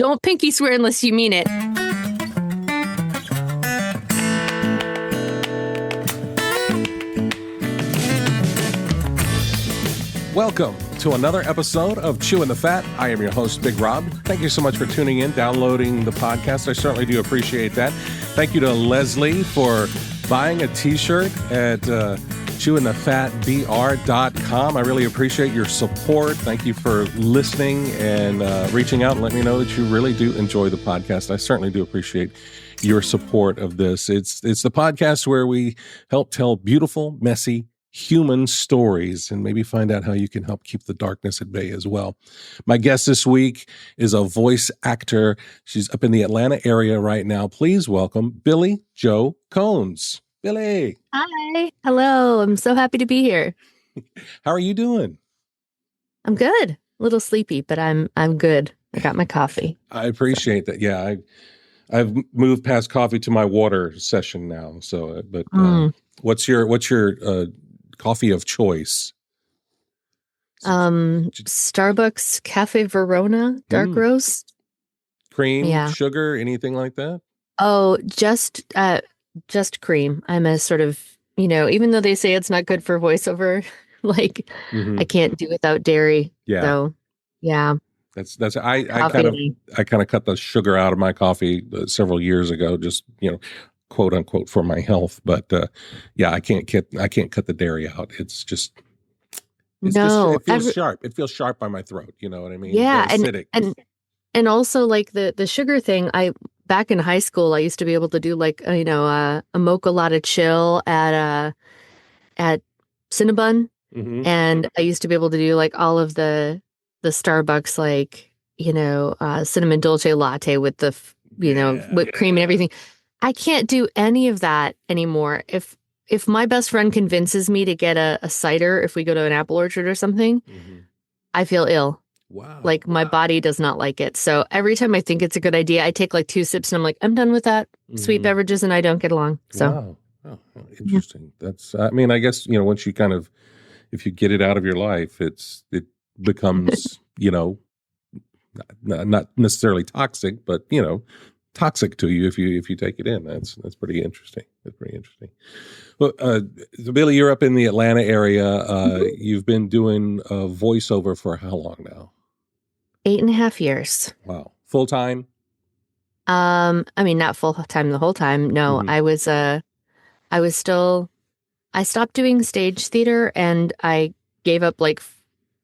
Don't pinky swear unless you mean it. Welcome to another episode of Chewing the Fat. I am your host, Big Rob. Thank you so much for tuning in, downloading the podcast. I certainly do appreciate that. Thank you to Leslie for buying a t-shirt at chewingthefatbr.com. I really appreciate your support. Thank you for listening and reaching out and letting me know that you really do enjoy the podcast. I certainly do appreciate your support of this. It's the podcast where we help tell beautiful, messy, human stories and maybe find out how you can help keep the darkness at bay as well. My guest this week is a voice actor. She's up in the Atlanta area right now. Please welcome Billie Jo Konze. Billie. Hi. Hello. I'm so happy to be here. How are you doing? I'm good. A little sleepy, but I'm good. I got my coffee. I appreciate that. Yeah, I've moved past coffee to my water session now. So, but what's your coffee of choice? Starbucks Cafe Verona dark roast. Cream, sugar, anything like that? Oh, just cream. I'm a sort of, even though they say it's not good for voiceover, like I can't do without dairy. Yeah. So, yeah. That's I kind of cut the sugar out of my coffee several years ago, just quote unquote for my health. But I can't cut the dairy out. It feels sharp. It feels sharp by my throat. You know what I mean? Yeah, acidic. and also like the sugar thing. Back in high school, I used to be able to do like a mocha latte chill at Cinnabon, and I used to be able to do like all of the Starbucks cinnamon dolce latte with the whipped cream and everything. I can't do any of that anymore. If my best friend convinces me to get a cider, if we go to an apple orchard or something, I feel ill. Wow. Like my body does not like it. So every time I think it's a good idea, I take like 2 sips and I'm like, I'm done with that. Sweet beverages and I don't get along. So wow. Oh, interesting. That's, I mean, I guess, once you kind of, if you get it out of your life, it becomes, not necessarily toxic, but, toxic to you if you take it in. That's pretty interesting. That's pretty interesting. Well, so Billie, you're up in the Atlanta area. You've been doing voiceover for how long now? 8.5 years. Wow. Full time? I mean, not full time the whole time. No, I stopped doing stage theater and I gave up like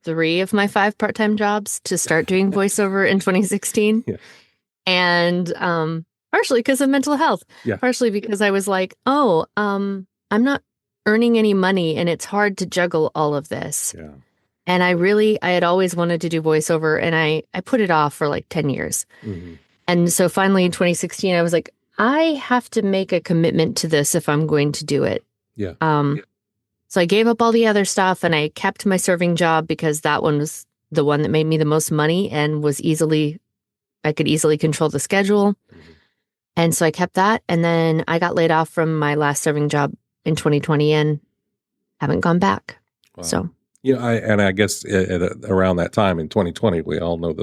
3 of my 5 part-time jobs to start doing voiceover in 2016. Yeah. And partially because of mental health, partially because I was like, I'm not earning any money and it's hard to juggle all of this. Yeah. And I had always wanted to do voiceover and I put it off for like 10 years. And so finally in 2016, I was like, I have to make a commitment to this if I'm going to do it. Yeah. So I gave up all the other stuff and I kept my serving job because that one was the one that made me the most money and I could easily control the schedule. And so I kept that. And then I got laid off from my last serving job in 2020 and haven't gone back. Wow. So, I guess around that time in 2020, we all know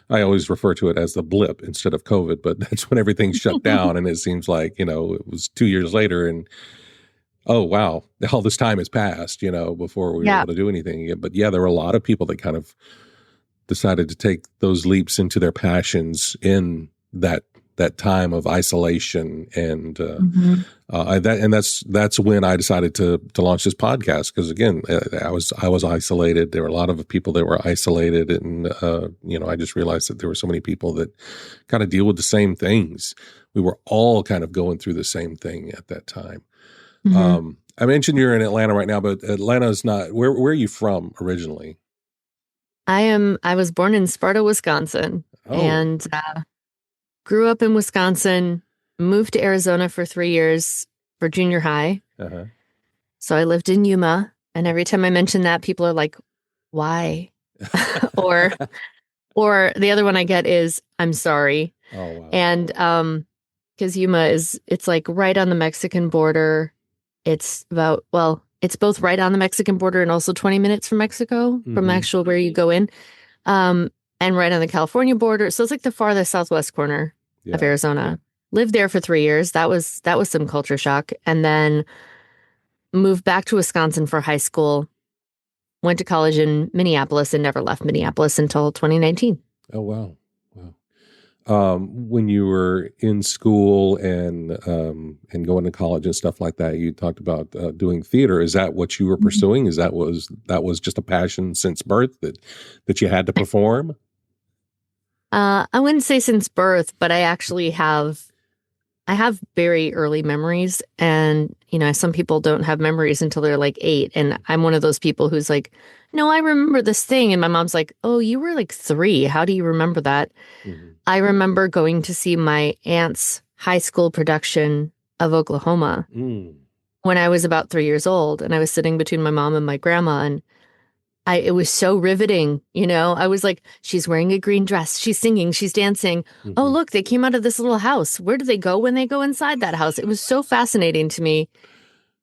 I always refer to it as the blip instead of COVID, but that's when everything shut down. And it seems like, it was 2 years later and, oh, wow, all this time has passed, before we were able to do anything again. But there were a lot of people that kind of decided to take those leaps into their passions in that time of isolation, and that's when I decided to launch this podcast. Because again, I was isolated. There were a lot of people that were isolated, and I just realized that there were so many people that kind of deal with the same things. We were all kind of going through the same thing at that time. I mentioned you're in Atlanta right now, but Atlanta's not. Where are you from originally? I was born in Sparta, Wisconsin, and grew up in Wisconsin, moved to Arizona for 3 years for junior high. So I lived in Yuma, and every time I mention that, people are like, why? or the other one I get is, I'm sorry. Oh, wow. And because Yuma it's like right on the Mexican border. It's both right on the Mexican border and also 20 minutes from Mexico, from actual where you go in. And and right on the California border. So it's like the farthest southwest corner of Arizona. Lived there for 3 years. That was some culture shock. And then moved back to Wisconsin for high school. Went to college in Minneapolis and never left Minneapolis until 2019. Oh, wow. When you were in school and going to college and stuff like that, you talked about doing theater. Is that what you were pursuing? Is that was just a passion since birth that you had to perform? I wouldn't say since birth, but I actually have very early memories, and some people don't have memories until they're like 8, and I'm one of those people who's like, no, I remember this thing, and my mom's like, oh, you were like 3. How do you remember that? Mm-hmm. I remember going to see my aunt's high school production of Oklahoma when I was about 3 years old, and I was sitting between my mom and my grandma, and it was so riveting, I was like, she's wearing a green dress, she's singing, she's dancing. Mm-hmm. Oh, look, they came out of this little house. Where do they go when they go inside that house? It was so fascinating to me.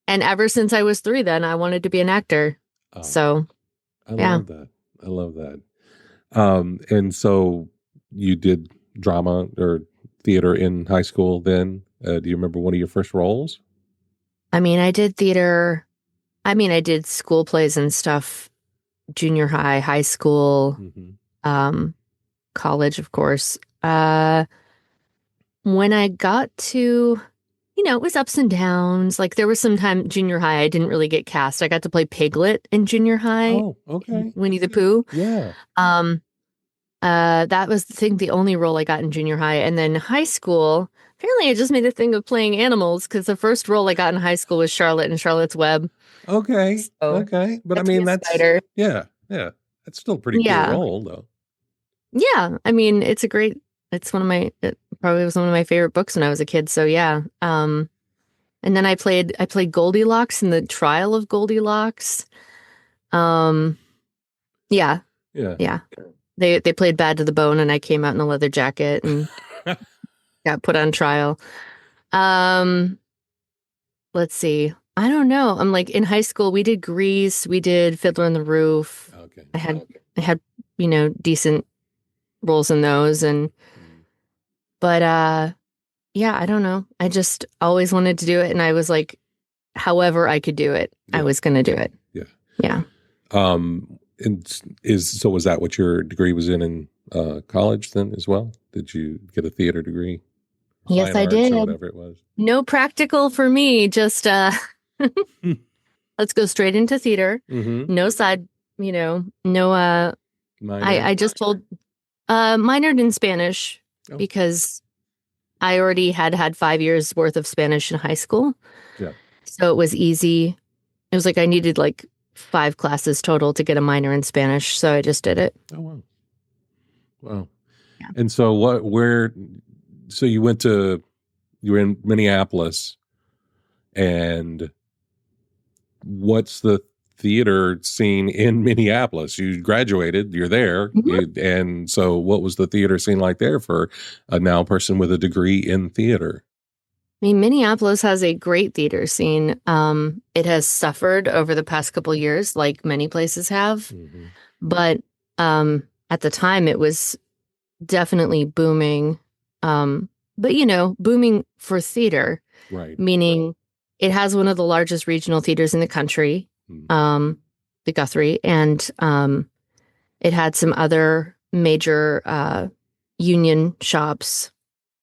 And ever since I was 3, then I wanted to be an actor. So, I love that. And so you did drama or theater in high school then? Do you remember one of your first roles? I mean, I did theater. I mean, I did school plays and stuff. Junior high, high school, college, of course. When I got to, it was ups and downs. Like there was some time junior high, I didn't really get cast. I got to play Piglet in junior high. Oh, okay. Winnie the Pooh. Yeah. That was the only role I got in junior high. And then high school, apparently I just made a thing of playing animals because the first role I got in high school was Charlotte in Charlotte's Web. Okay. So, okay. But I mean, that's, spider. Yeah. That's still a pretty cool role though. Yeah. I mean, it probably was one of my favorite books when I was a kid. So yeah. And then I played Goldilocks in the Trial of Goldilocks. Yeah. They played Bad to the Bone and I came out in a leather jacket and got put on trial. Let's see. I don't know. I'm like in high school, we did Grease, we did Fiddler on the Roof. Okay. I had, decent roles in those but yeah, I don't know. I just always wanted to do it. And I was like, however I could do it, I was going to do it. Yeah. Yeah. So was that what your degree was in college then as well? Did you get a theater degree? Yes, I did. Or whatever it was. No practical for me. Just let's go straight into theater. Mm-hmm. No side, no. Minor. I just minored in Spanish because I already had 5 years worth of Spanish in high school. Yeah. So it was easy. It was like I needed like 5 classes total to get a minor in Spanish. So I just did it. Oh, wow. Wow. Yeah. And so so you were in Minneapolis, and what's the theater scene in Minneapolis? You graduated, you're there. Mm-hmm. And so what was the theater scene like there for a now person with a degree in theater? I mean, Minneapolis has a great theater scene. It has suffered over the past couple of years, like many places have. Mm-hmm. But at the time, it was definitely booming. But, booming for theater, right? Meaning it has one of the largest regional theaters in the country, the Guthrie, and it had some other major union shops,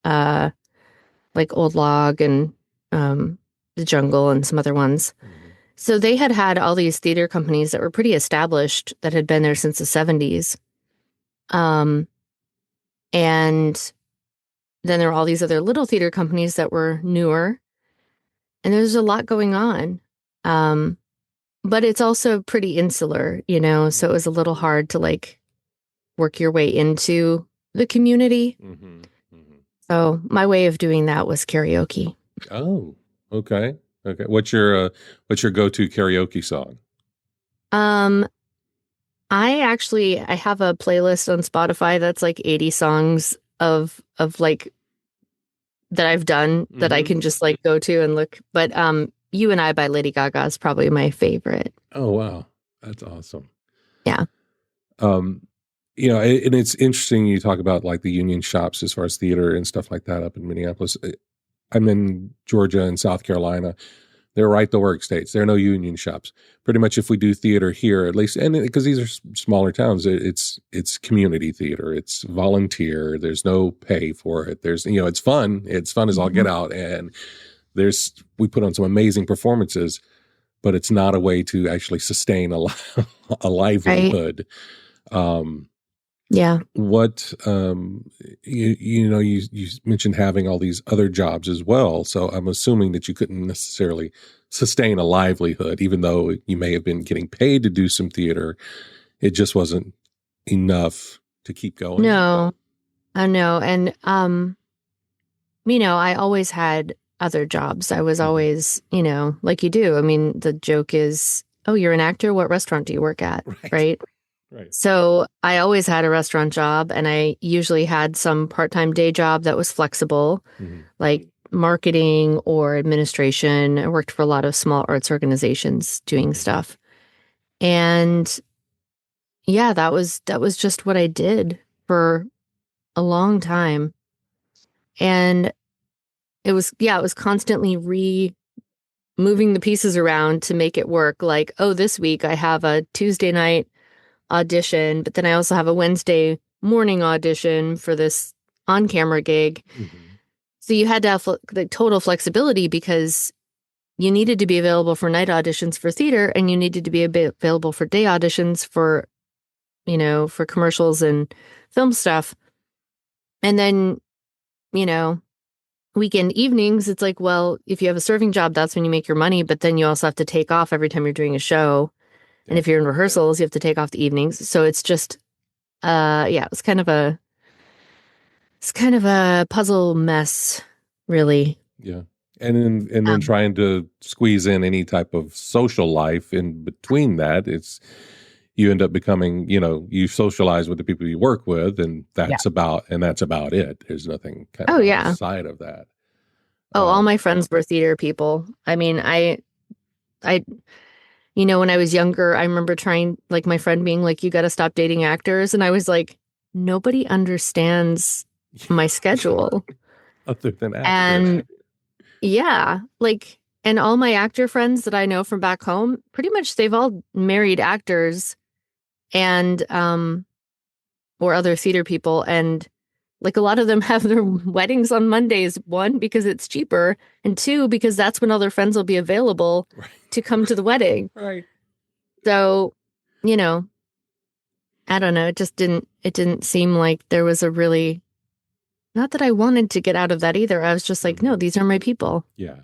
like Old Log and the Jungle and some other ones. Mm-hmm. So they had all these theater companies that were pretty established that had been there since the 70s. And then there were all these other little theater companies that were newer. And there's a lot going on. But it's also pretty insular, so it was a little hard to like work your way into the community. Mm-hmm. Mm-hmm. So my way of doing that was karaoke. Oh, okay. Okay. What's your go-to karaoke song? I have a playlist on Spotify that's like 80 songs of like that I've done that I can just like go to and look. But You and I by Lady Gaga is probably my favorite. Oh, wow. That's awesome. Yeah. And it's interesting you talk about like the union shops as far as theater and stuff like that up in Minneapolis. I'm in Georgia and South Carolina. They're right to work states. There are no union shops. Pretty much if we do theater here, at least, and because these are smaller towns, it's community theater. It's volunteer. There's no pay for it. There's, it's fun. It's fun as all get out. And we put on some amazing performances, but it's not a way to actually sustain a livelihood. Right. Yeah. What, you mentioned having all these other jobs as well. So I'm assuming that you couldn't necessarily sustain a livelihood, even though you may have been getting paid to do some theater. It just wasn't enough to keep going. No, I know. And, I always had other jobs. I was always, like you do. I mean, the joke is, oh, you're an actor. What restaurant do you work at? Right. Right. So I always had a restaurant job, and I usually had some part-time day job that was flexible, like marketing or administration. I worked for a lot of small arts organizations doing stuff. And yeah, that was just what I did for a long time. And it was constantly moving the pieces around to make it work. Like, oh, this week I have a Tuesday night audition, but then I also have a Wednesday morning audition for this on-camera gig. So you had to have the total flexibility because you needed to be available for night auditions for theater, and you needed to be available for day auditions for, for commercials and film stuff. And then, weekend evenings, it's like, well, if you have a serving job, that's when you make your money, but then you also have to take off every time you're doing a show. And if you're in rehearsals, you have to take off the evenings. So it's just, it's kind of a puzzle mess, really. Yeah. And then trying to squeeze in any type of social life in between that, you end up becoming, you socialize with the people you work with, and that's about it. There's nothing kind of outside of that. All my friends were theater people. I mean, I when I was younger, I remember trying, like, my friend being like, you got to stop dating actors. And I was like, nobody understands my schedule. Other than actors. And and all my actor friends that I know from back home, pretty much they've all married actors and, or other theater people. And like a lot of them have their weddings on Mondays, one, because it's cheaper, and two, because that's when all their friends will be available to come to the wedding. Right. So, I don't know. It didn't seem like there was a really, not that I wanted to get out of that either. I was just like, no, these are my people. Yeah.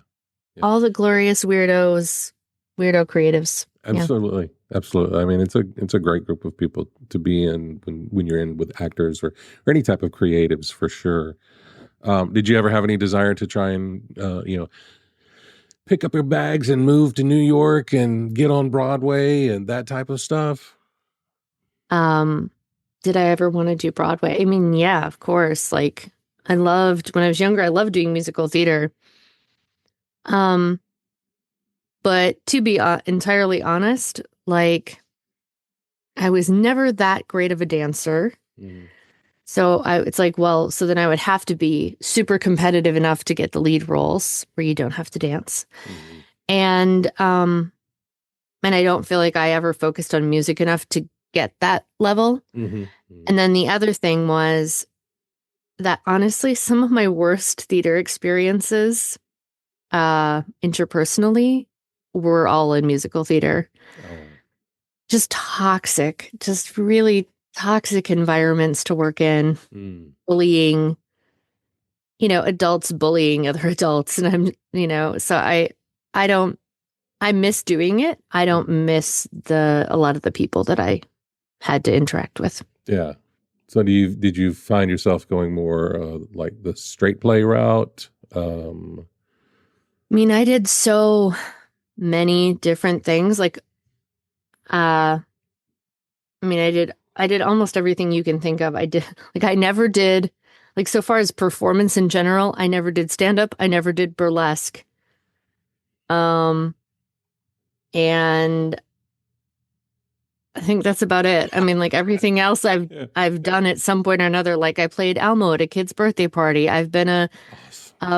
All the glorious weirdo creatives. Absolutely. Yeah. Absolutely. I mean, it's a great group of people to be in when you're in with actors or any type of creatives, for sure. Did you ever have any desire to try and, pick up your bags and move to New York and get on Broadway and that type of stuff? Did I ever want to do Broadway? I mean, yeah, of course. Like, when I was younger, I loved doing musical theater. But to be entirely honest, like, I was never that great of a dancer. So it's like, well, so then I would have to be super competitive enough to get the lead roles where you don't have to dance. And I don't feel like I ever focused on music enough to get that level. And then the other thing was that, honestly, some of my worst theater experiences interpersonally were all in musical theater. Just toxic, just really toxic environments to work in, bullying, adults bullying other adults. And so I miss doing it. I don't miss a lot of the people that I had to interact with. Yeah. So did you find yourself going more like the straight play route? I mean, I did so many different things. Like, I did almost everything you can think of. I never did, like, so far as performance in general, I never did stand-up. I never did burlesque. And I think that's about it. I mean, like everything else I've done at some point or another. Like I played Elmo at a kid's birthday party. I've been a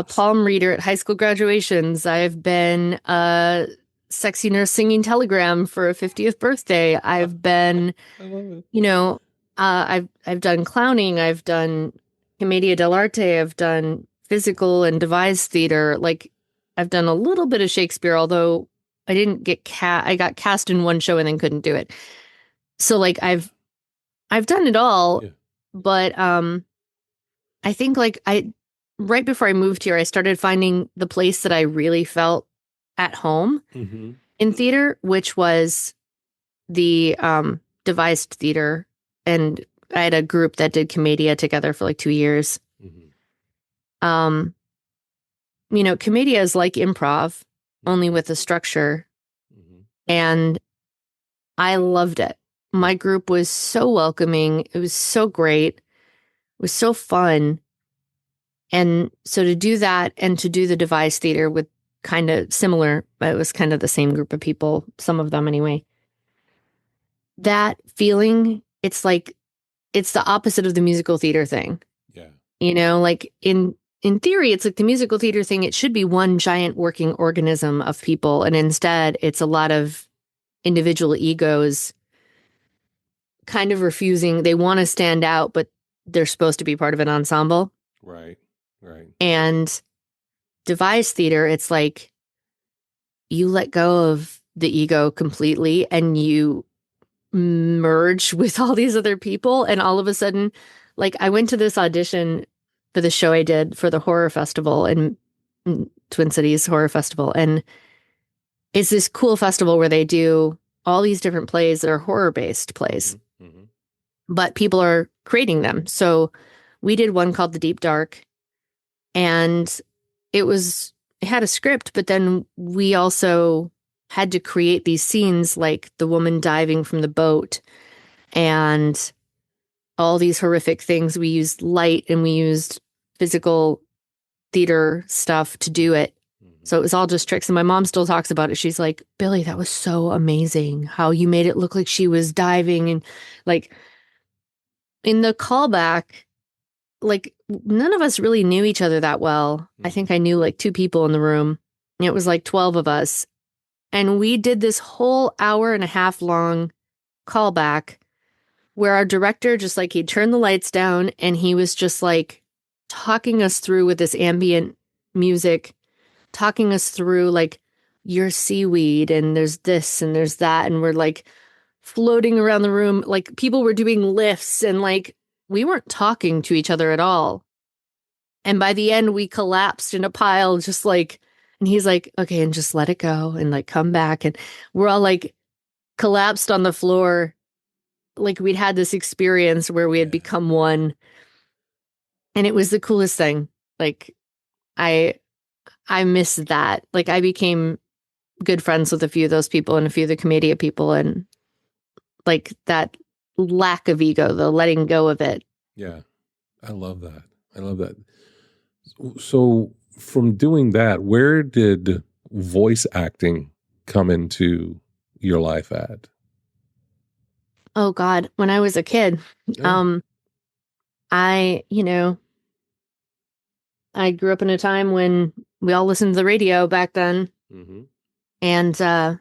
palm reader at high school graduations. I've been a sexy nurse singing Telegram for a 50th birthday. I've been, I love it. you know, I've done clowning. I've done commedia dell'arte. I've done physical and devised theater. Like I've done a little bit of Shakespeare, although I didn't get I got cast in one show and then couldn't do it. So like I've done it all, but I think like right before I moved here, I started finding the place that I really felt at home in theater, which was the devised theater. And I had a group that did commedia together for like 2 years. Commedia is like improv, only with a structure. And I loved it. My group was so welcoming. It was so great. It was so fun. And so to do that and to do the devised theater with kind of similar, it was kind of the same group of people, some of them anyway. That feeling, it's like, it's the opposite of the musical theater thing. Yeah. Like in theory, it's like the musical theater thing, it should be one giant working organism of people. And instead, it's a lot of individual egos kind of refusing. They want to stand out, but they're supposed to be part of an ensemble. Right. And devised theater, it's like you let go of the ego completely and you merge with all these other people. And all of a sudden, like I went to this audition for the show I did for the horror festival in Twin Cities Horror Festival. And it's this cool festival where they do all these different plays that are horror-based plays. But people are creating them. So we did one called The Deep Dark. And it had a script, but then we also had to create these scenes like the woman diving from the boat and all these horrific things. We used light and we used physical theater stuff to do it. So it was all just tricks. And my mom still talks about it. She's like, Billie, that was so amazing how you made it look like she was diving. And like in the callback, like none of us really knew each other that well. I think I knew like 2 people in the room. It was like 12 of us. And we did this whole hour-and-a-half long callback where our director just like, he'd turn the lights down and he was just like talking us through with this ambient music, talking us through like, you're seaweed and there's this and there's that. And we're like floating around the room. Like people were doing lifts and like, we weren't talking to each other at all. And by the end, we collapsed in a pile, just like, and he's like, okay, and just let it go and like come back. And we're all like collapsed on the floor. Like we'd had this experience where we had become one. And it was the coolest thing. Like I miss that. Like I became good friends with a few of those people and a few of the Commedia people. And like that lack of ego, the letting go of it. Yeah. I love that. So from doing that, where did voice acting come into your life at? Oh God, when I was a kid, I grew up in a time when we all listened to the radio back then. And for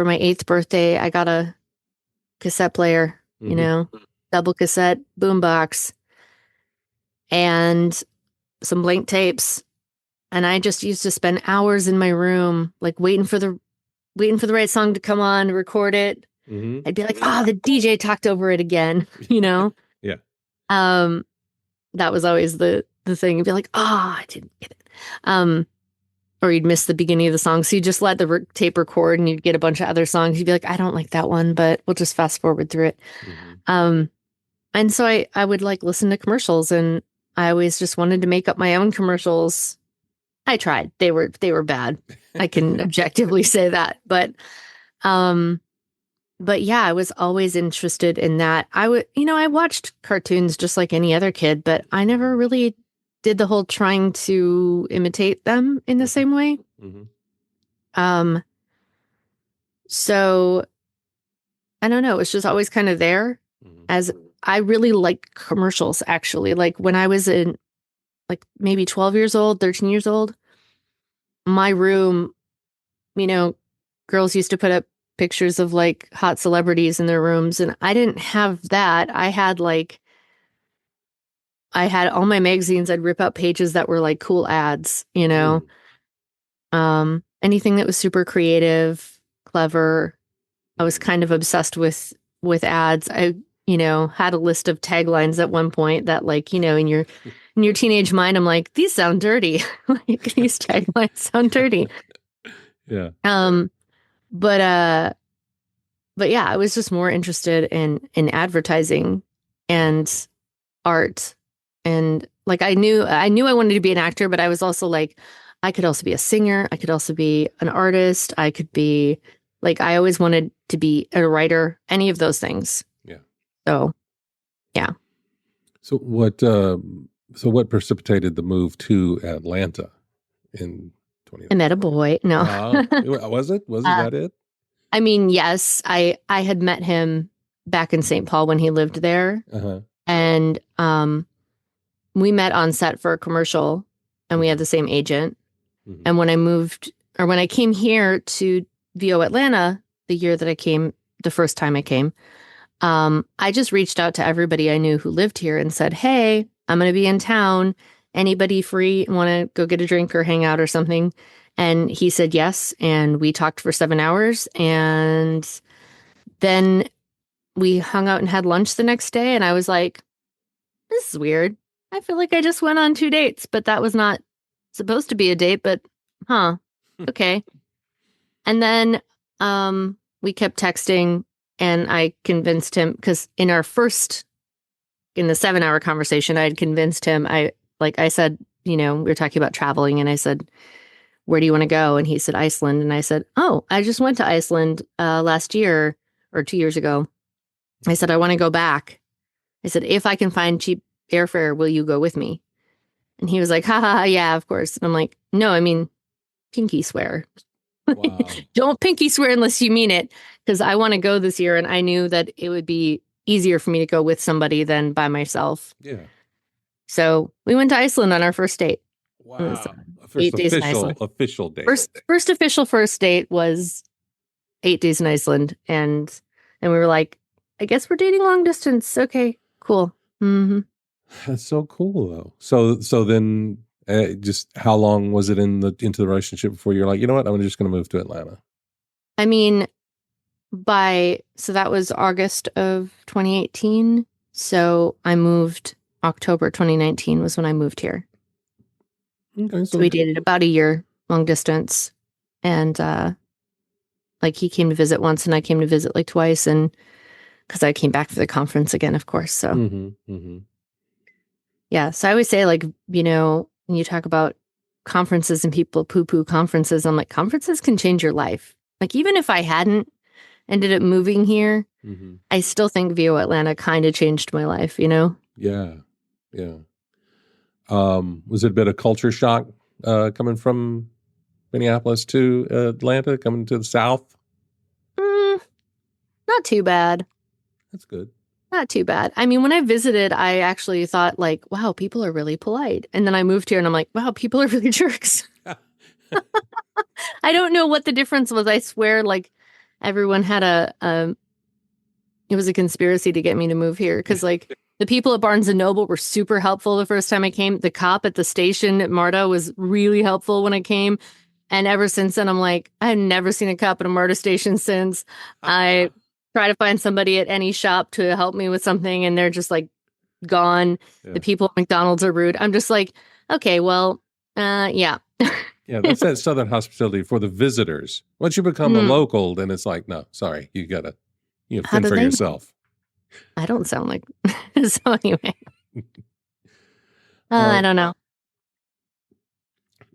my 8th birthday, I got a cassette player, double cassette boombox and some blank tapes. And I just used to spend hours in my room, like waiting for the right song to come on, to record it. I'd be like, the DJ talked over it again, Yeah. That was always the thing. You'd be like, I didn't get it. Or you'd miss the beginning of the song. So you just let the tape record and you'd get a bunch of other songs. You'd be like, I don't like that one, but we'll just fast forward through it. And so I would like listen to commercials and I always just wanted to make up my own commercials. I tried. They were bad. I can objectively say that. But yeah, I was always interested in that. I watched cartoons just like any other kid, but I never really did the whole trying to imitate them in the same way. So I don't know. It's just always kind of there. As I really liked commercials, actually. Like when I was in like maybe 12 years old, 13 years old, my room, girls used to put up pictures of like hot celebrities in their rooms, and I didn't have that. I had all my magazines. I'd rip out pages that were like cool ads, anything that was super creative, clever. I was kind of obsessed with ads. I, had a list of taglines at one point that like, in your teenage mind, I'm like, these sound dirty. Like these taglines sound dirty. Yeah. But yeah, I was just more interested in advertising and art. And like I knew I wanted to be an actor, but I was also like, I could also be a singer. I could also be an artist. I could be like, I always wanted to be a writer, any of those things. Yeah. So, yeah. So what precipitated the move to Atlanta in 20? I met a boy. No. Was that it? I mean, yes, I had met him back in St. Paul when he lived there. Uh-huh. And we met on set for a commercial, and we had the same agent. Mm-hmm. And when I came here to VO Atlanta, the first time I came, I just reached out to everybody I knew who lived here and said, hey, I'm going to be in town. Anybody free want to go get a drink or hang out or something? And he said yes. And we talked for 7 hours. And then we hung out and had lunch the next day. And I was like, this is weird. I feel like I just went on 2 dates, but that was not supposed to be a date, but okay. And then we kept texting, and I convinced him, because in the 7-hour conversation, I had convinced him. I said, we were talking about traveling, and I said, where do you want to go? And he said, Iceland. And I said, oh, I just went to Iceland last year or 2 years ago. I said, I want to go back. I said, if I can find cheap airfare, will you go with me? And he was like, ha, yeah, of course. And I'm like, no, I mean, pinky swear. Wow. Don't pinky swear unless you mean it, because I want to go this year. And I knew that it would be easier for me to go with somebody than by myself. Yeah. So we went to Iceland on our first date. Wow. First 8 days in Iceland. Official date. First official first date was 8 days in Iceland. And we were like, I guess we're dating long distance. Okay, cool. Mm-hmm. That's so cool, though. So then, just how long was it into the relationship before you're like, you know what, I'm just going to move to Atlanta? I mean, so that was August of 2018. So I moved October 2019 was when I moved here. Okay, so we dated about a year, long distance, and like he came to visit once, and I came to visit like twice, and because I came back for the conference again, of course. So. Mm-hmm. Yeah. So I always say, like, when you talk about conferences and people poo-poo conferences, I'm like, conferences can change your life. Like, even if I hadn't ended up moving here, I still think VO Atlanta kind of changed my life, Yeah. Yeah. Was it a bit of culture shock coming from Minneapolis to Atlanta, coming to the South? Not too bad. That's good. Not too bad. I mean, when I visited, I actually thought like, wow, people are really polite. And then I moved here and I'm like, wow, people are really jerks. I don't know what the difference was. I swear, like, everyone had it was a conspiracy to get me to move here. Because like the people at Barnes & Noble were super helpful the first time I came. The cop at the station at MARTA was really helpful when I came. And ever since then, I'm like, I've never seen a cop at a MARTA station since. I try to find somebody at any shop to help me with something, and they're just like gone. Yeah. The people at McDonald's are rude. I'm just like, okay, well, yeah. Yeah, that's that Southern hospitality for the visitors. Once you become a local, then it's like, no, sorry, you gotta fend for yourself. I don't sound like so anyway. I don't know.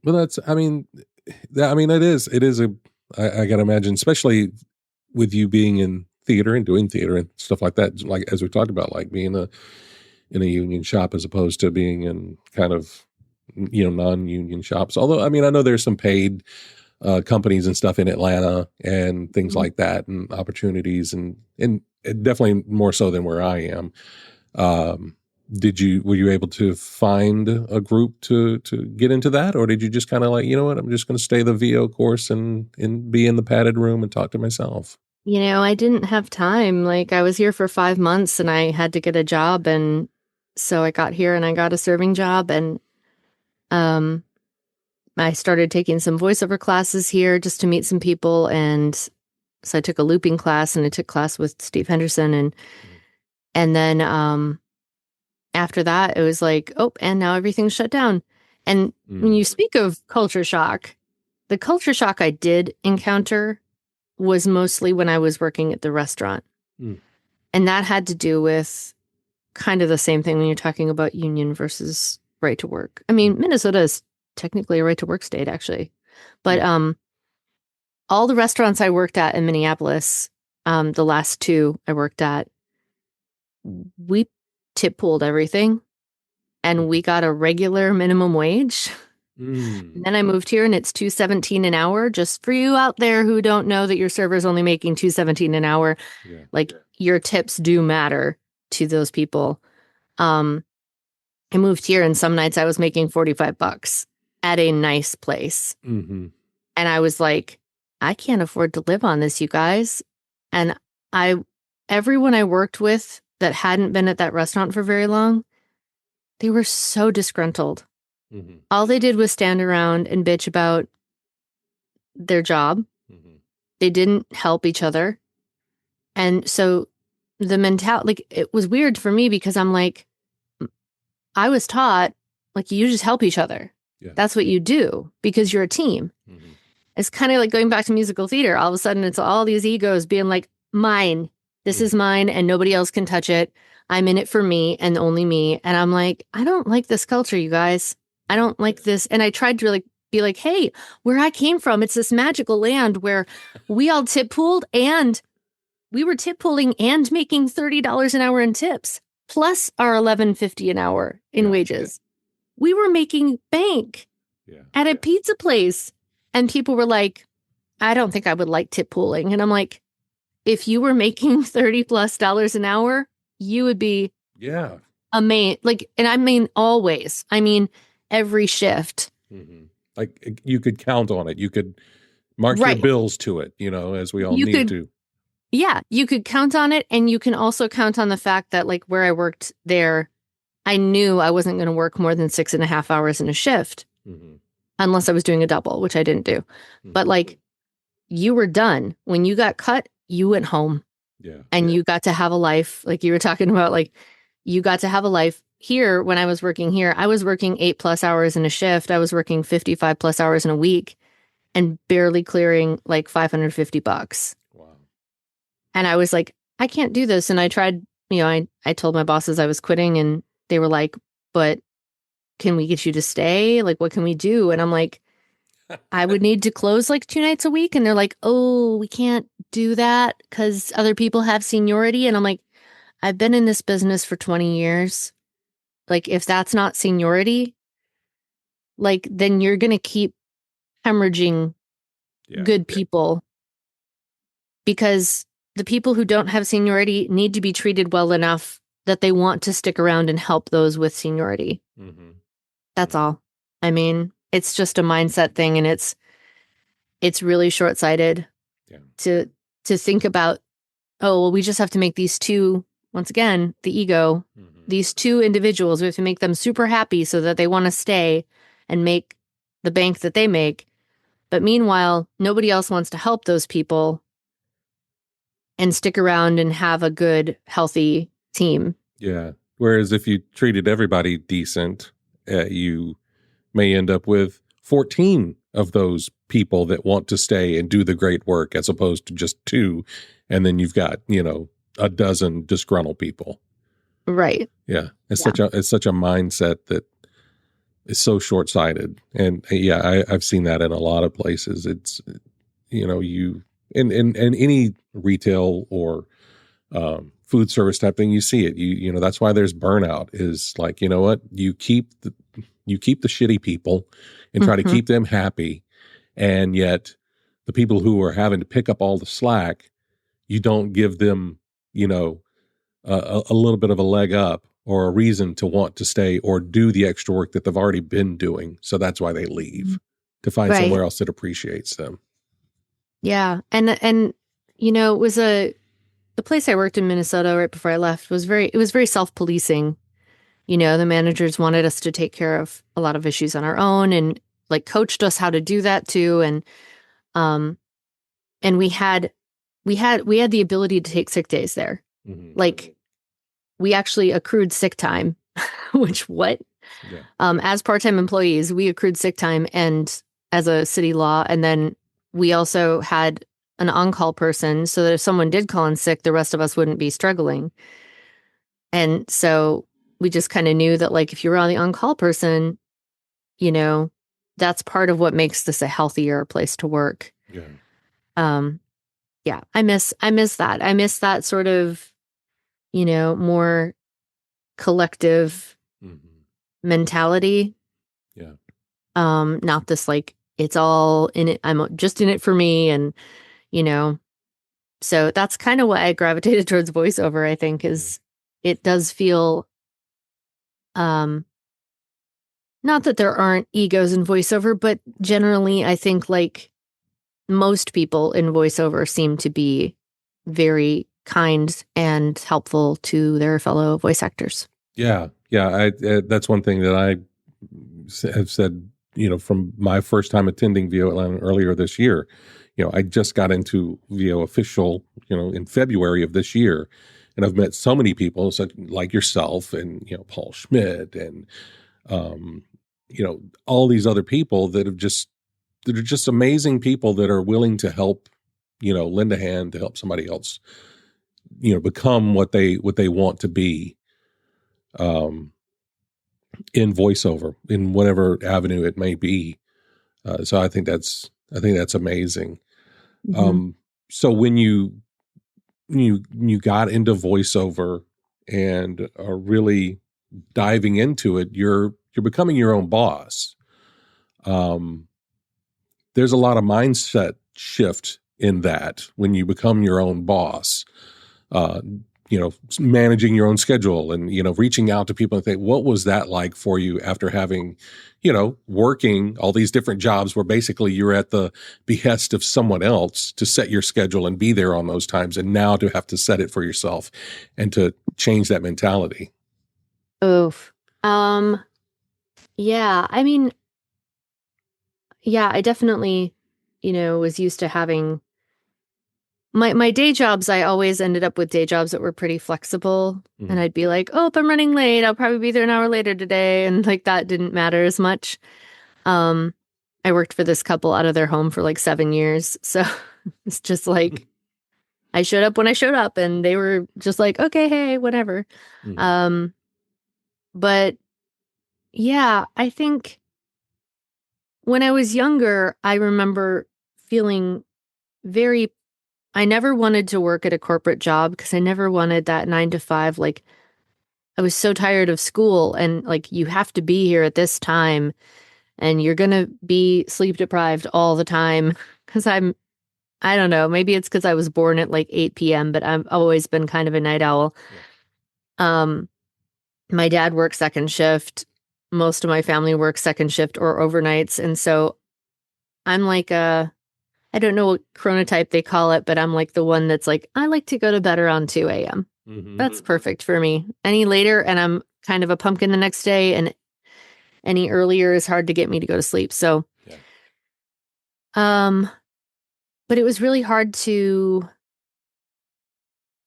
Well, it is I gotta imagine, especially with you being in theater and doing theater and stuff like that, like as we talked about, like being in a union shop as opposed to being in kind of non-union shops. Although, I mean, I know there's some paid companies and stuff in Atlanta and things like that, and opportunities, and definitely more so than where I am. Were you able to find a group to get into that, or did you just kind of like, you know what, I'm just going to stay the VO course and be in the padded room and talk to myself? I didn't have time. Like, I was here for 5 months and I had to get a job. And so I got here and I got a serving job. And I started taking some voiceover classes here just to meet some people. And so I took a looping class and I took class with Steve Henderson. And then after that, it was like, oh, and now everything's shut down. And when you speak of culture shock, the culture shock I did encounter was mostly when I was working at the restaurant. And that had to do with kind of the same thing when you're talking about union versus right to work. I mean, Minnesota is technically a right to work state, actually. But all the restaurants I worked at in Minneapolis, the last 2 I worked at, we tip pooled everything and we got a regular minimum wage. And then I moved here and it's $2.17 an hour. Just for you out there who don't know that your server's only making $2.17 an hour, your tips do matter to those people. I moved here and some nights I was making $45 at a nice place. And I was like, I can't afford to live on this, you guys. And everyone I worked with that hadn't been at that restaurant for very long, they were so disgruntled. All they did was stand around and bitch about their job. They didn't help each other. And so the mentality, like, it was weird for me because I'm like, I was taught, like, you just help each other. That's what you do because you're a team. It's kind of like going back to musical theater. All of a sudden, it's all these egos being like, mine. This is mine and nobody else can touch it. I'm in it for me and only me. And I'm like, I don't like this culture, you guys. I don't like this. And I tried to really be like, hey, where I came from, it's this magical land where we all tip pooled and we were tip pooling and making $30 an hour in tips, plus our $11.50 an hour in wages. We were making bank at a pizza place. And people were like, I don't think I would like tip pooling. And I'm like, if you were making $30+ an hour, you would be amazing. Like, and I mean, always. I mean, every shift. Like, you could count on it. You could mark your bills to it, as we all need to. Yeah, you could count on it. And you can also count on the fact that, like, where I worked there, I knew I wasn't going to work more than 6.5 hours in a shift unless I was doing a double, which I didn't do. But, like, you were done. When you got cut, you went home. And you got to have a life. Like you were talking about, like, you got to have a life. Here, when I was working here, I was working 8+ hours in a shift. I was working 55+ hours in a week and barely clearing like $550. Wow. And I was like, I can't do this. And I tried, I told my bosses I was quitting and they were like, but can we get you to stay? Like, what can we do? And I'm like, I would need to close like 2 nights a week. And they're like, oh, we can't do that because other people have seniority. And I'm like, I've been in this business for 20 years. Like, if that's not seniority, like, then you're going to keep hemorrhaging good people because the people who don't have seniority need to be treated well enough that they want to stick around and help those with seniority. That's all. I mean, it's just a mindset thing, and it's really short-sighted to think about, oh, well, we just have to make these two, once again, the ego, these two individuals, we have to make them super happy so that they want to stay and make the bank that they make. But meanwhile, nobody else wants to help those people and stick around and have a good, healthy team. Yeah. Whereas if you treated everybody decent, you may end up with 14 of those people that want to stay and do the great work as opposed to just 2. And then you've got, a dozen disgruntled people. Right. Yeah. It's such a mindset that is so short-sighted. And I've seen that in a lot of places. It's, you in any retail or food service type thing, you see it. You that's why there's burnout, is like, what? You keep the shitty people and try to keep them happy. And yet the people who are having to pick up all the slack, you don't give them, a little bit of a leg up or a reason to want to stay or do the extra work that they've already been doing. So that's why they leave, to find somewhere else that appreciates them. Yeah. And it was the place I worked in Minnesota right before I left was very self-policing. The managers wanted us to take care of a lot of issues on our own and like coached us how to do that too. And we had the ability to take sick days there. Mm-hmm. Like we actually accrued sick time, which Yeah. As part-time employees, we accrued sick time and as a city law. And then we also had an on-call person so that if someone did call in sick, the rest of us wouldn't be struggling. And so we just kind of knew that like, if you were on the on-call person, that's part of what makes this a healthier place to work. Yeah. Yeah, I miss that. I miss that sort of, more collective mentality. Yeah. Not this like, it's all in it. I'm just in it for me. And, so that's kind of why I gravitated towards voiceover, I think, is it does feel, not that there aren't egos in voiceover, but generally I think like most people in voiceover seem to be very kind and helpful to their fellow voice actors. Yeah. Yeah. That's one thing that I have said, from my first time attending VO Atlanta earlier this year. I just got into VO official, in February of this year. And I've met so many people such like yourself and, Paul Schmidt and, all these other people that are just amazing people that are willing to help, lend a hand to help somebody else, become what they want to be, in voiceover, in whatever avenue it may be. So I think that's amazing. Mm-hmm. So when you got into voiceover and are really diving into it, you're becoming your own boss. There's a lot of mindset shift in that when you become your own boss, managing your own schedule and, reaching out to people and think, what was that like for you after having, working all these different jobs where basically you're at the behest of someone else to set your schedule and be there on those times. And now to have to set it for yourself and to change that mentality. Oof. Yeah, I mean, yeah, I definitely, was used to having my day jobs. I always ended up with day jobs that were pretty flexible. Mm-hmm. And I'd be like, oh, if I'm running late, I'll probably be there an hour later today. And like that didn't matter as much. I worked for this couple out of their home for like 7 years. So it's just like I showed up when I showed up and they were just like, okay, hey, whatever. Mm-hmm. But yeah, I think when I was younger, I remember feeling I never wanted to work at a corporate job because I never wanted that 9 to 5. Like, I was so tired of school and like, you have to be here at this time and you're going to be sleep deprived all the time. Cause I don't know, maybe it's because I was born at like 8 p.m., but I've always been kind of a night owl. Yeah. My dad works second shift. Most of my family works second shift or overnights. And so I'm like I don't know what chronotype they call it, but I'm like the one that's like, I like to go to bed around 2 a.m. Mm-hmm. That's perfect for me. Any later and I'm kind of a pumpkin the next day, and any earlier is hard to get me to go to sleep. So, yeah. But it was really hard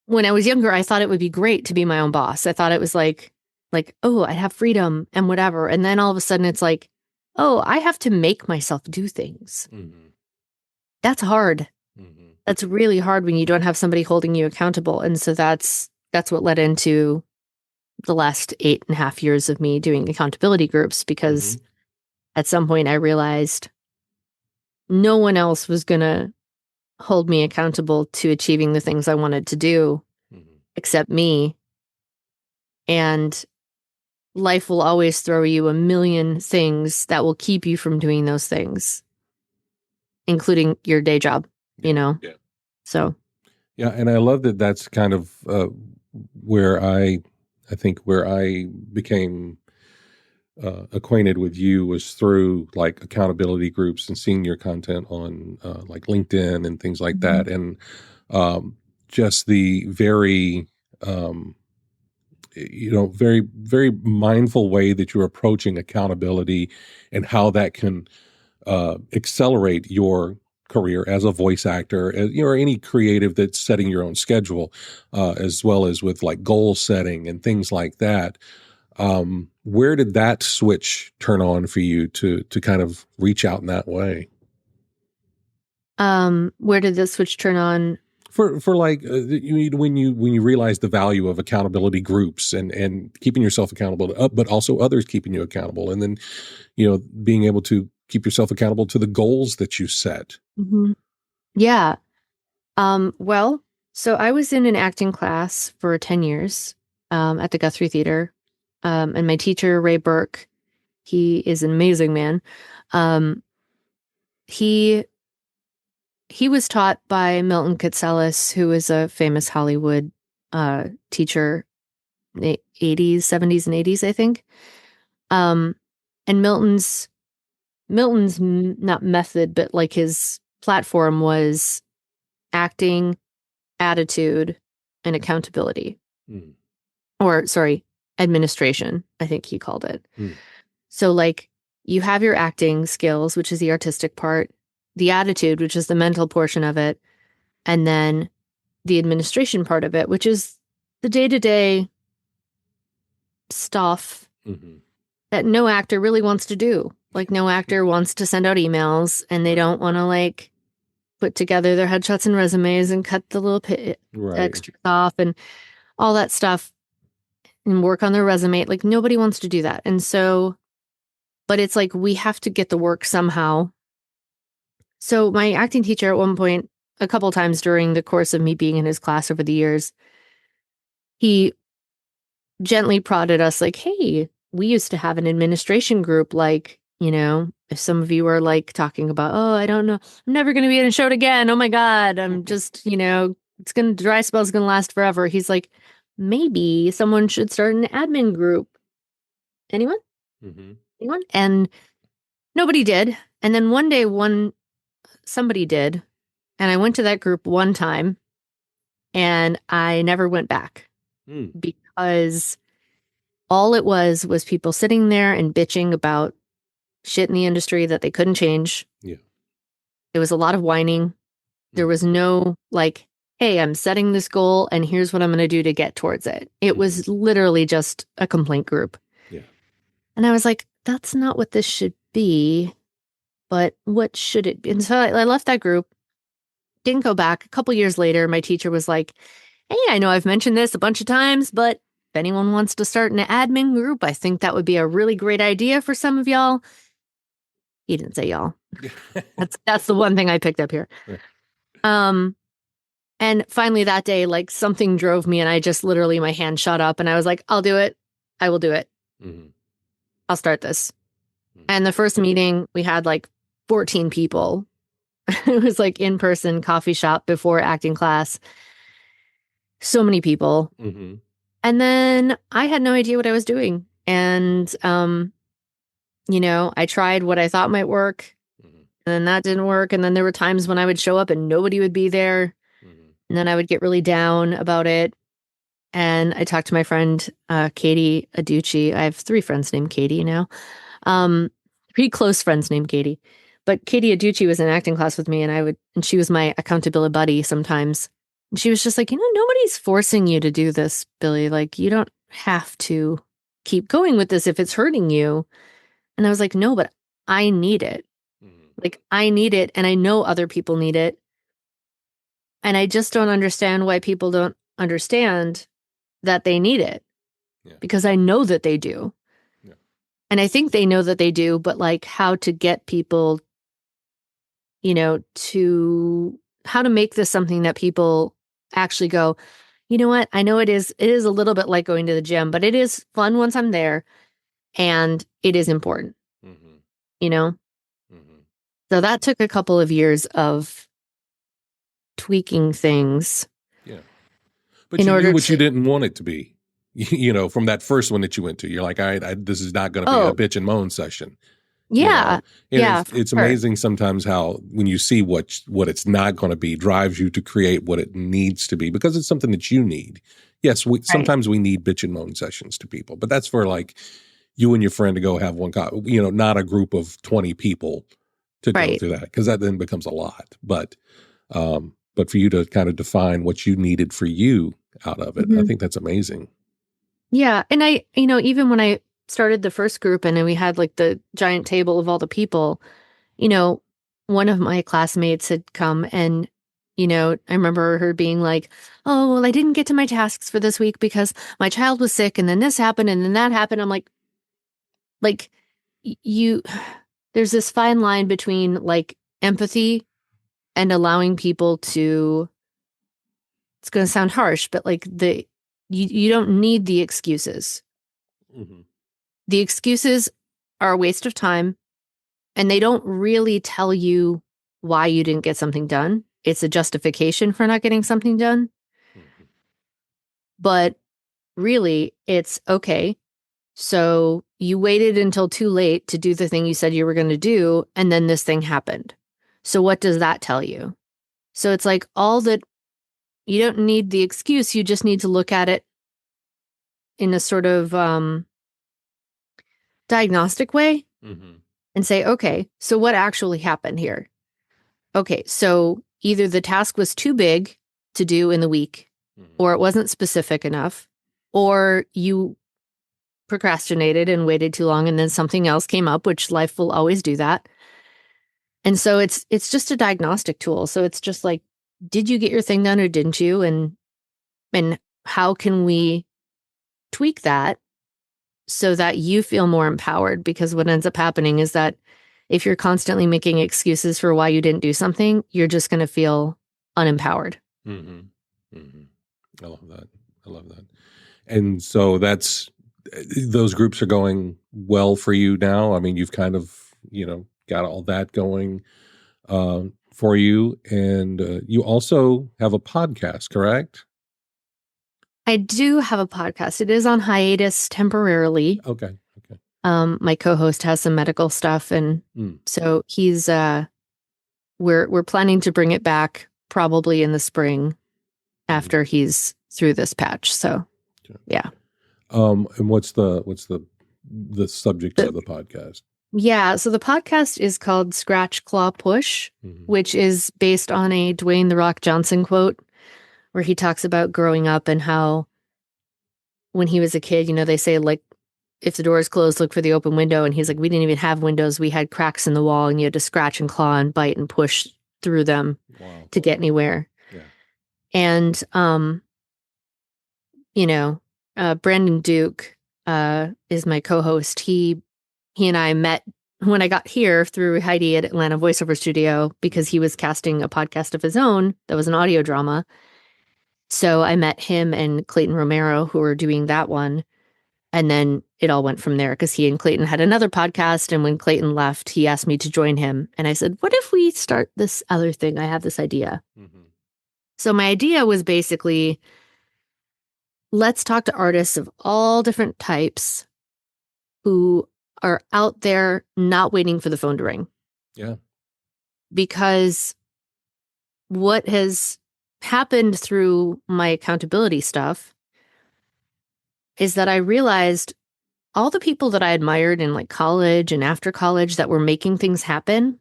when I was younger, I thought it would be great to be my own boss. I thought it was like, oh, I have freedom and whatever. And then all of a sudden it's like, oh, I have to make myself do things. Mm-hmm. That's hard. Mm-hmm. That's really hard when you don't have somebody holding you accountable. And so that's what led into the last 8.5 years of me doing accountability groups, because mm-hmm. at some point I realized no one else was going to hold me accountable to achieving the things I wanted to do mm-hmm. except me. And life will always throw you a million things that will keep you from doing those things. including your day job, you know? Yeah. So. Yeah. And I love that that's kind of where I think where I became acquainted with you was through like accountability groups and seeing your content on like LinkedIn and things like that. And just the very, very, very mindful way that you're approaching accountability and how that can accelerate your career as a voice actor, or any creative that's setting your own schedule, as well as with like goal setting and things like that. Where did that switch turn on for you to kind of reach out in that way? Where did the switch turn on? For like when you realize the value of accountability groups and keeping yourself accountable but also others keeping you accountable, and then being able to keep yourself accountable to the goals that you set. Mm-hmm. Yeah. Well, so I was in an acting class for 10 years at the Guthrie Theater. And my teacher, Ray Burke, he is an amazing man. He was taught by Milton Katselas, who is a famous Hollywood teacher in the 80s, 70s, and 80s, I think. And Milton's not method, but like his platform was acting, attitude, and accountability. Or sorry, administration, I think he called it. So like you have your acting skills, which is the artistic part, the attitude, which is the mental portion of it, and then the administration part of it, which is the day-to-day stuff that no actor really wants to do. Like no actor wants to send out emails, and they don't want to like put together their headshots and resumes and cut the little extras off and all that stuff and work on their resume. Like nobody wants to do that. And so, but it's like we have to get the work somehow. So my acting teacher at one point, a couple times during the course of me being in his class over the years, he gently prodded us like, hey, we used to have an administration group. Like, if some of you are like talking about, oh, I don't know, I'm never going to be in a show again. Oh my God. I'm just, dry spell's going to last forever. He's like, maybe someone should start an admin group. Anyone? Anyone? And nobody did. And then one day, somebody did. And I went to that group one time and I never went back because all it was people sitting there and bitching about shit in the industry that they couldn't change. Yeah. It was a lot of whining. There was no like, hey, I'm setting this goal and here's what I'm going to do to get towards it. It was literally just a complaint group. Yeah. And I was like, that's not what this should be, but what should it be? And so I left that group, didn't go back. A couple years later, my teacher was like, hey, I know I've mentioned this a bunch of times, but if anyone wants to start an admin group, I think that would be a really great idea for some of y'all. He didn't say y'all. That's the one thing I picked up here. Yeah. And finally that day, like something drove me and I just literally, my hand shot up and I was like, I'll do it. I will do it. I'll start this. And the first meeting we had like 14 people. It was like in-person coffee shop before acting class. So many people. And then I had no idea what I was doing. And, I tried what I thought might work and then that didn't work. And then there were times when I would show up and nobody would be there. And then I would get really down about it. And I talked to my friend, Katie Aducci. I have 3 friends named Katie now. 3 close friends named Katie. But Katie Aducci was in acting class with me and she was my accountability buddy sometimes. And she was just like, nobody's forcing you to do this, Billie. Like, you don't have to keep going with this if it's hurting you. And I was like, no, but I need it. Like, I need it. And I know other people need it. And I just don't understand why people don't understand that they need it. Yeah. Because I know that they do. Yeah. And I think they know that they do, but like how to get people, how to make this something that people actually go, you know what? I know it is a little bit like going to the gym, but it is fun once I'm there and it is important, So that took a couple of years of tweaking things. Yeah. But you knew what you didn't want it to be, from that first one that you went to. You're like, this is not going to be a bitch and moan session. Yeah. It's amazing sometimes how when you see what it's not going to be drives you to create what it needs to be because it's something that you need. Yes, sometimes we need bitch and moan sessions to people, but that's for like you and your friend to go have one, not a group of 20 people to go through that because that then becomes a lot. But for you to kind of define what you needed for you out of it, I think that's amazing. Yeah. And I, even when I started the first group and then we had like the giant table of all the people, one of my classmates had come and, I remember her being like, oh, well, I didn't get to my tasks for this week because my child was sick and then this happened and then that happened. I'm like, there's this fine line between like empathy and allowing people to, it's going to sound harsh, but like you don't need the excuses. Mm-hmm. The excuses are a waste of time and they don't really tell you why you didn't get something done. It's a justification for not getting something done. Mm-hmm. But really, it's okay. So you waited until too late to do the thing you said you were going to do, and then this thing happened. So what does that tell you? So it's like all that, you don't need the excuse. You just need to look at it in a sort of diagnostic way and say, okay, so what actually happened here? Okay, so either the task was too big to do in the week, or it wasn't specific enough, or you procrastinated and waited too long and then something else came up, which life will always do that. And so it's just a diagnostic tool. So it's just like, did you get your thing done or didn't you? And how can we tweak that so that you feel more empowered? Because what ends up happening is that if you're constantly making excuses for why you didn't do something, you're just going to feel unempowered. Mm-hmm. Mm-hmm. I love that. And so those groups are going well for you now. I mean, you've kind of, got all that going for you. And you also have a podcast, correct? I do have a podcast. It is on hiatus temporarily. Okay. My co-host has some medical stuff, and so he's we're planning to bring it back probably in the spring after he's through this patch. So yeah. And what's the subject of the podcast? Yeah, so the podcast is called Scratch, Claw, Push, which is based on a Dwayne "The Rock" Johnson quote, where he talks about growing up and how when he was a kid, they say, like, if the door is closed, look for the open window. And he's like, we didn't even have windows. We had cracks in the wall, and you had to scratch and claw and bite and push through them to get anywhere. Yeah. And, Brandon Duke is my co-host. He and I met when I got here through Heidi at Atlanta Voiceover Studio because he was casting a podcast of his own that was an audio drama. So I met him and Clayton Romero, who were doing that one. And then it all went from there because he and Clayton had another podcast. And when Clayton left, he asked me to join him. And I said, what if we start this other thing? I have this idea. Mm-hmm. So my idea was basically, let's talk to artists of all different types who are out there not waiting for the phone to ring. Yeah. Because what has happened through my accountability stuff is that I realized all the people that I admired in like college and after college that were making things happen,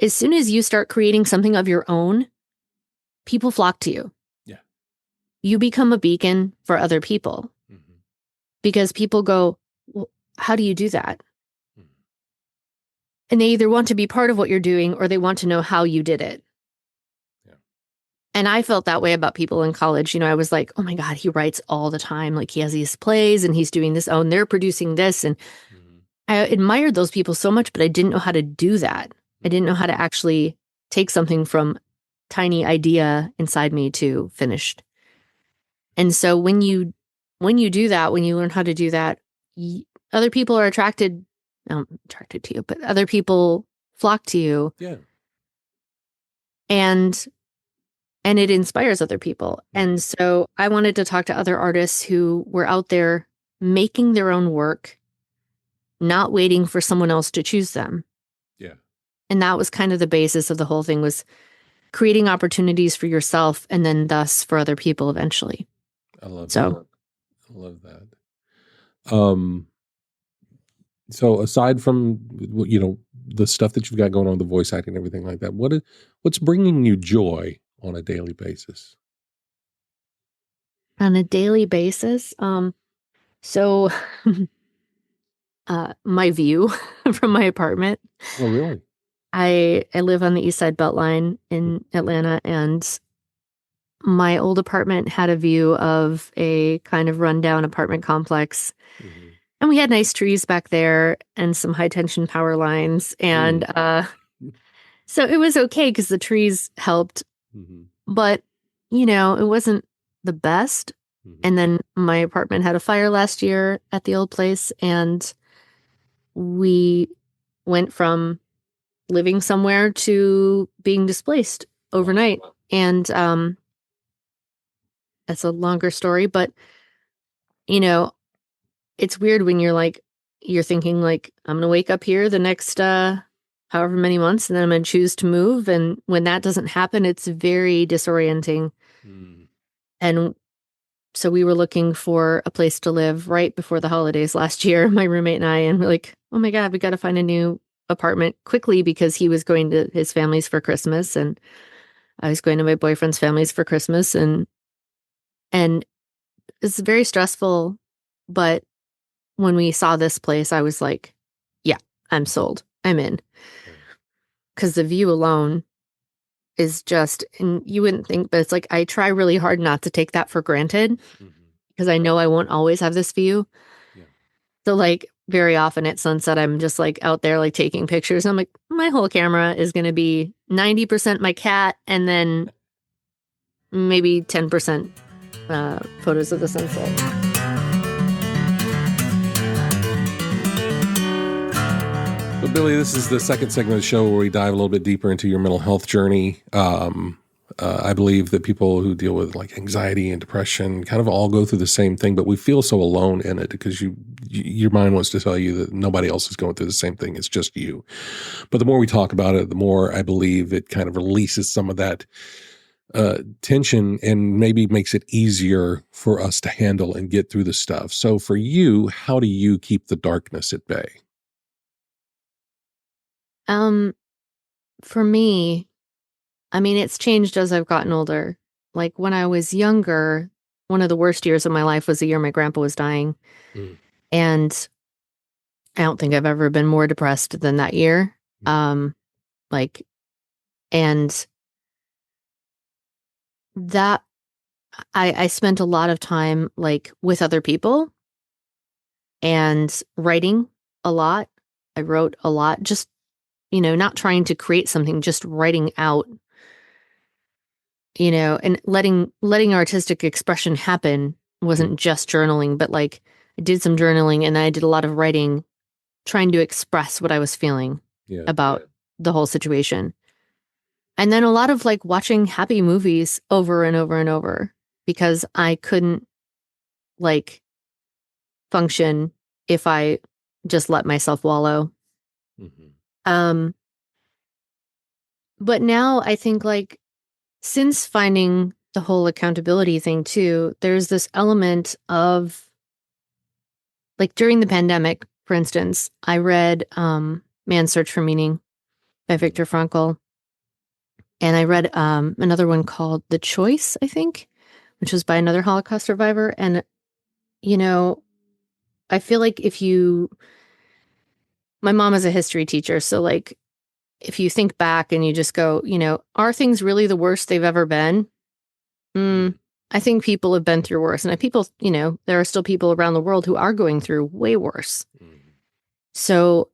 as soon as you start creating something of your own, people flock to you. Yeah. You become a beacon for other people because people go, well, how do you do that? And they either want to be part of what you're doing or they want to know how you did it. Yeah. And I felt that way about people in college. I was like, oh my God, he writes all the time. Like he has these plays and he's doing this. Oh, and they're producing this. And I admired those people so much, but I didn't know how to do that. I didn't know how to actually take something from tiny idea inside me to finished. And so when you do that, when you learn how to do that, other people are attracted attracted to you, but other people flock to you. Yeah. And it inspires other people. And so I wanted to talk to other artists who were out there making their own work, not waiting for someone else to choose them. Yeah. And that was kind of the basis of the whole thing, was creating opportunities for yourself and then thus for other people eventually. I love that. I love that. So aside from, the stuff that you've got going on, the voice acting and everything like that, what's bringing you joy on a daily basis? On a daily basis? So my view from my apartment. Oh, really? I live on the East Side Beltline in Atlanta, and my old apartment had a view of a kind of rundown apartment complex. Mm-hmm. And we had nice trees back there and some high tension power lines. And so it was okay because the trees helped. Mm-hmm. But, it wasn't the best. Mm-hmm. And then my apartment had a fire last year at the old place. And we went from living somewhere to being displaced overnight. Wow. And that's a longer story, but it's weird when you're thinking like, I'm going to wake up here the next however many months, and then I'm going to choose to move. And when that doesn't happen, it's very disorienting. And so we were looking for a place to live right before the holidays last year, my roommate and I, and we're like, oh my God, we got to find a new apartment quickly, because he was going to his family's for Christmas and I was going to my boyfriend's family's for Christmas, and it's very stressful. But when we saw this place, I was like, yeah, I'm sold. I'm in. Because the view alone is just, and you wouldn't think, but it's like, I try really hard not to take that for granted, because I know I won't always have this view. Yeah. So like very often at sunset, I'm just like out there, like taking pictures. I'm like, my whole camera is going to be 90% my cat, and then maybe 10% photos of the sunset. So Billie, this is the second segment of the show where we dive a little bit deeper into your mental health journey. I believe that people who deal with like anxiety and depression kind of all go through the same thing, but we feel so alone in it because your mind wants to tell you that nobody else is going through the same thing. It's just you. But the more we talk about it, the more I believe it kind of releases some of that tension and maybe makes it easier for us to handle and get through the stuff. So for you, how do you keep the darkness at bay? For me, I mean, it's changed as I've gotten older. Like when I was younger, one of the worst years of my life was the year my grandpa was dying. And I don't think I've ever been more depressed than that year. And that I spent a lot of time like with other people and writing a lot. I wrote a lot, just, not trying to create something, just writing out, and letting artistic expression happen. Wasn't just journaling, but like I did some journaling and I did a lot of writing, trying to express what I was feeling about the whole situation. And then a lot of like watching happy movies over and over and over, because I couldn't like function if I just let myself wallow. But now I think like since finding the whole accountability thing too, there's this element of like during the pandemic, for instance, I read Man's Search for Meaning by Viktor Frankl. And I read another one called The Choice, I think, which was by another Holocaust survivor. And, I feel like my mom is a history teacher. So like, if you think back and you just go, are things really the worst they've ever been? I think people have been through worse. And people, there are still people around the world who are going through way worse. So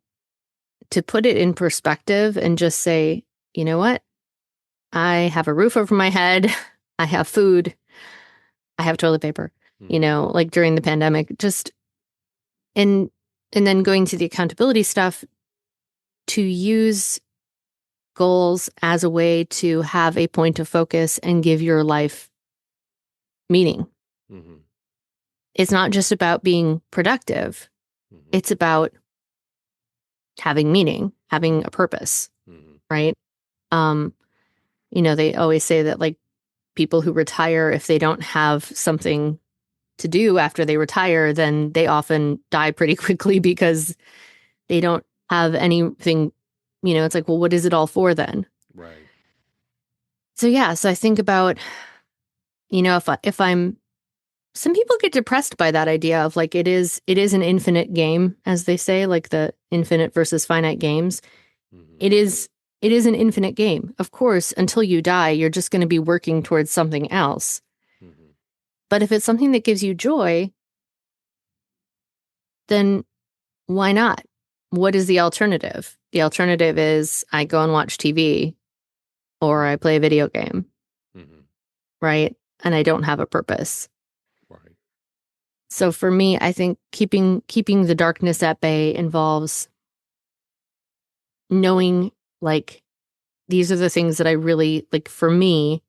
to put it in perspective and just say, you know what? I have a roof over my head. I have food. I have toilet paper, like during the pandemic, and And then going to the accountability stuff, to use goals as a way to have a point of focus and give your life meaning. Mm-hmm. It's not just about being productive. Mm-hmm. It's about having meaning, having a purpose, mm-hmm. right? They always say that like people who retire, if they don't have something to do after they retire, then they often die pretty quickly because they don't have anything, it's like, well, what is it all for then? Right. So I think about, if I'm, some people get depressed by that idea of like, it is an infinite game, as they say, like the infinite versus finite games. Mm-hmm. It is an infinite game. Of course, until you die, you're just going to be working towards something else. Mm-hmm. But if it's something that gives you joy, then why not? What is the alternative? The alternative is I go and watch TV or I play a video game, mm-hmm. right? And I don't have a purpose. Right. So for me, I think keeping the darkness at bay involves knowing, like, these are the things that I really, like, for me,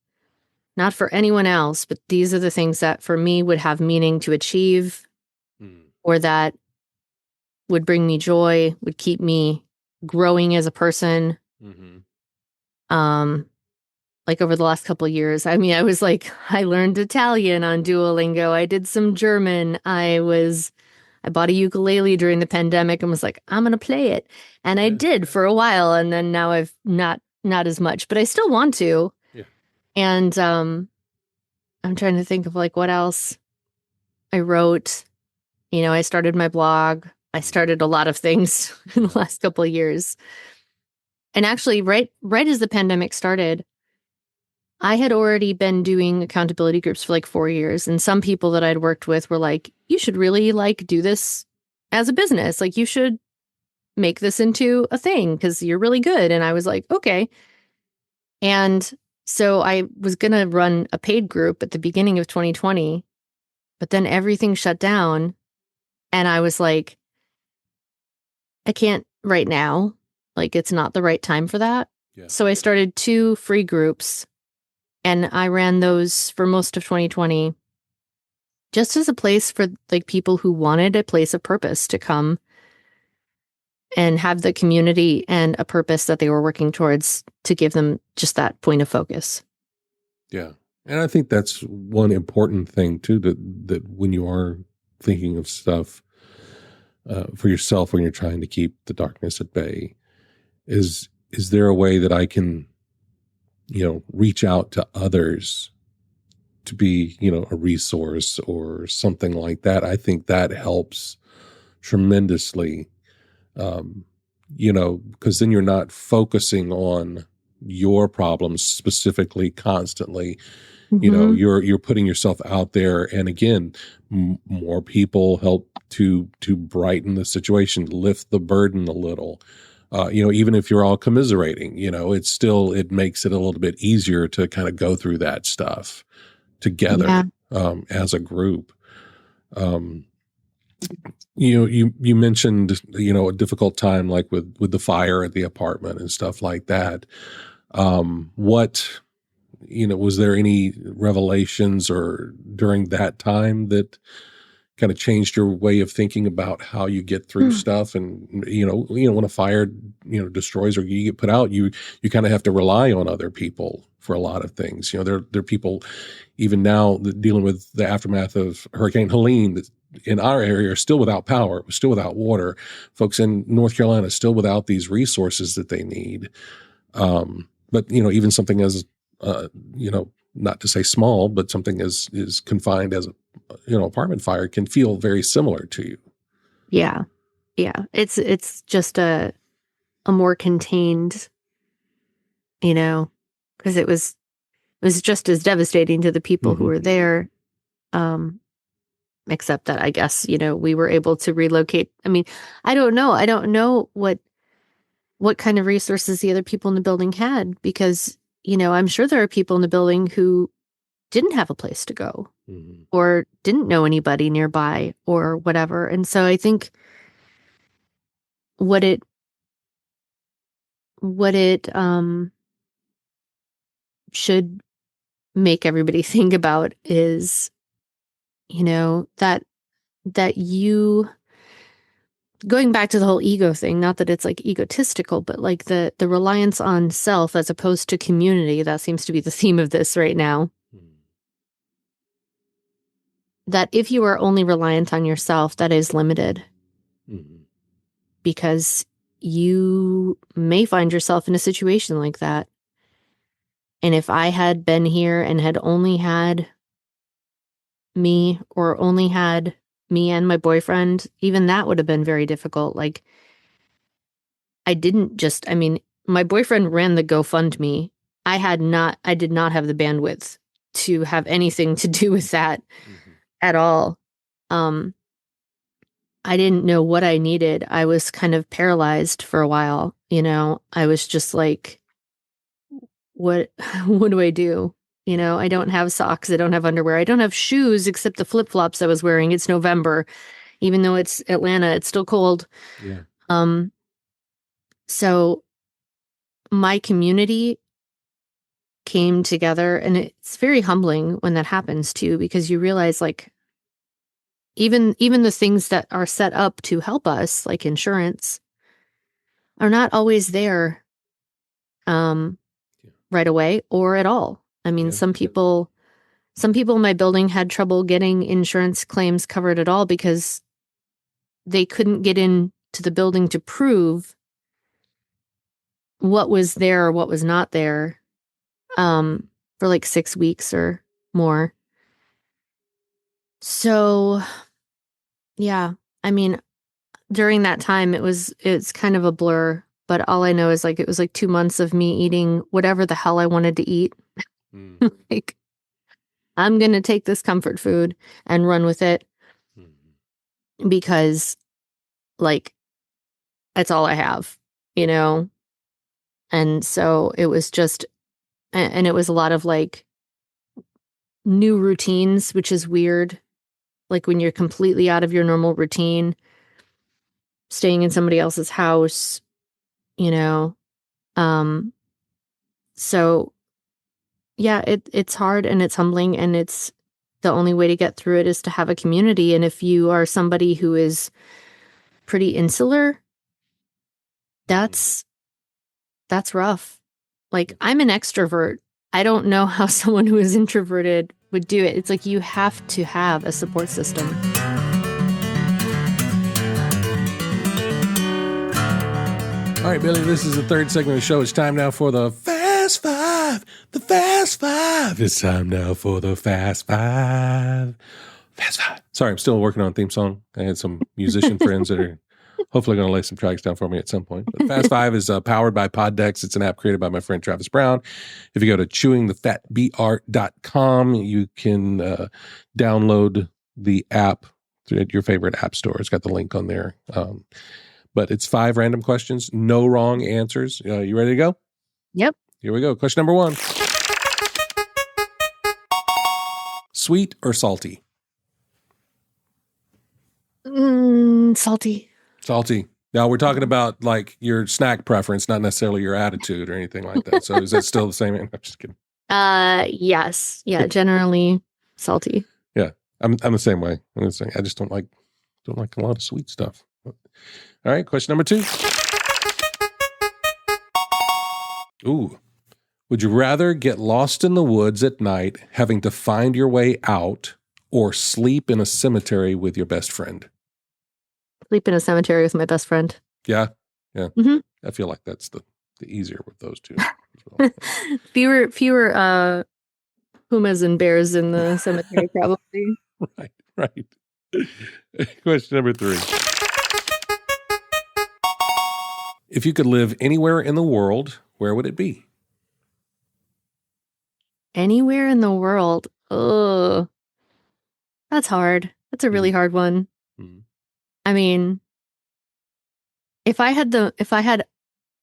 not for anyone else, but these are the things that for me would have meaning to achieve, or that would bring me joy, would keep me growing as a person. Mm-hmm. Like over the last couple of years, I learned Italian on Duolingo. I did some German. I bought a ukulele during the pandemic and was like, I'm going to play it. And I did for a while. And then now I've not as much, but I still want to. Yeah. And I'm trying to think of like what else I wrote. I started my blog. I started a lot of things in the last couple of years. And actually, right as the pandemic started, I had already been doing accountability groups for like 4 years. And some people that I'd worked with were like, you should really like do this as a business. Like you should make this into a thing because you're really good. And I was like, okay. And so I was going to run a paid group at the beginning of 2020, but then everything shut down. And I was like, I can't right now. Like it's not the right time for that. Yeah. So I started 2 free groups. And I ran those for most of 2020 just as a place for like people who wanted a place of purpose to come and have the community and a purpose that they were working towards to give them just that point of focus. Yeah. And I think that's one important thing too, that when you are thinking of stuff for yourself, when you're trying to keep the darkness at bay, is there a way that I can reach out to others to be, a resource or something like that? I think that helps tremendously, because then you're not focusing on your problems specifically constantly. Mm-hmm. You're putting yourself out there. And again, more people help to brighten the situation, lift the burden a little. Even if you're all commiserating, it makes it a little bit easier to kind of go through that stuff together, as a group. You mentioned, a difficult time like with the fire at the apartment and stuff like that. Was there any revelations or during that time that kind of changed your way of thinking about how you get through stuff? And, when a fire, destroys or you get put out, you kind of have to rely on other people for a lot of things. There are people even now that dealing with the aftermath of Hurricane Helene that in our area are still without power, still without water. Folks in North Carolina are still without these resources that they need. But, even something as, not to say small, but something as is confined as apartment fire can feel very similar to you. Yeah. Yeah. It's just a more contained, because it was just as devastating to the people who were there. Except that I guess, we were able to relocate. I mean, I don't know what kind of resources the other people in the building had, because, I'm sure there are people in the building who didn't have a place to go or didn't know anybody nearby or whatever. And so I think what it should make everybody think about is, that you, going back to the whole ego thing, not that it's like egotistical, but like the reliance on self as opposed to community, that seems to be the theme of this right now. That if you are only reliant on yourself, that is limited. Because you may find yourself in a situation like that. And if I had been here and had only had me, or only had me and my boyfriend, even that would have been very difficult. Like, my boyfriend ran the GoFundMe. I did not have the bandwidth to have anything to do with that at all. I didn't know what I needed. I was kind of paralyzed for a while. I was just like, what do I do? I don't have socks. I don't have underwear. I don't have shoes except the flip-flops I was wearing. It's November. Even though it's Atlanta, it's still cold. Yeah. So my community came together, and it's very humbling when that happens too, because you realize, like, even the things that are set up to help us, like insurance, are not always there right away or at all. I mean, some people in my building had trouble getting insurance claims covered at all because they couldn't get into the building to prove what was there or what was not there for like 6 weeks or more. So, yeah, I mean, during that time, it's kind of a blur, but all I know is, like, it was like 2 months of me eating whatever the hell I wanted to eat. Like, I'm going to take this comfort food and run with it because, like, that's all I have, And so it was just, and it was a lot of like new routines, which is weird. Like when you're completely out of your normal routine, staying in somebody else's house, So yeah, it's hard and it's humbling, and it's the only way to get through it is to have a community. And if you are somebody who is pretty insular, that's rough. Like, I'm an extrovert. I don't know how someone who is introverted would do it. It's like you have to have a support system. All right, Billie, this is the third segment of the show. It's time now for the Fast Five. The Fast Five. It's time now for the Fast Five. Fast Five. Sorry, I'm still working on a theme song. I had some musician friends that are hopefully going to lay some tracks down for me at some point. But Fast Five is powered by Poddex. It's an app created by my friend Travis Brown. If you go to chewingthefatbr.com, you can download the app at your favorite app store. It's got the link on there. But it's 5 random questions, no wrong answers. You ready to go? Yep. Here we go. Question number 1. Sweet or salty? Salty. Salty. Now, we're talking about like your snack preference, not necessarily your attitude or anything like that. So is that still the same? I'm just kidding. Yes. Yeah, generally salty. Yeah, I'm the same way. I just don't like a lot of sweet stuff. All right, question number 2. Ooh. Would you rather get lost in the woods at night, having to find your way out, or sleep in a cemetery with your best friend? Sleep in a cemetery with my best friend. Yeah. Mm-hmm. I feel like that's the easier with those two. Well. fewer pumas and bears in the cemetery, probably. Right. Question number 3. If you could live anywhere in the world, where would it be? Anywhere in the world? Oh, that's hard. That's a really hard one. Mm. I mean, if I had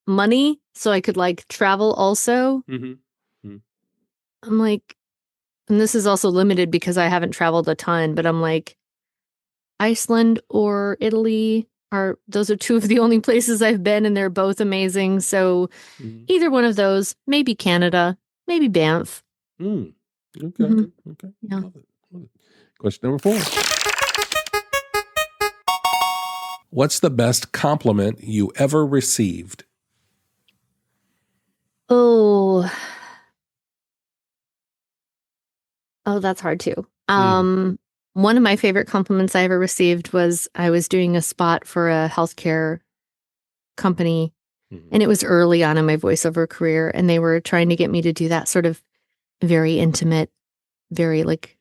money so I could like travel also, I'm like, and this is also limited because I haven't traveled a ton, but I'm like Iceland or Italy those are two of the only places I've been, and they're both amazing. So either one of those, maybe Canada, maybe Banff. Okay. Okay. Yeah. Love it. Question number 4. What's the best compliment you ever received? Oh, that's hard too. One of my favorite compliments I ever received was I was doing a spot for a healthcare company, and it was early on in my voiceover career, and they were trying to get me to do that sort of very intimate, very like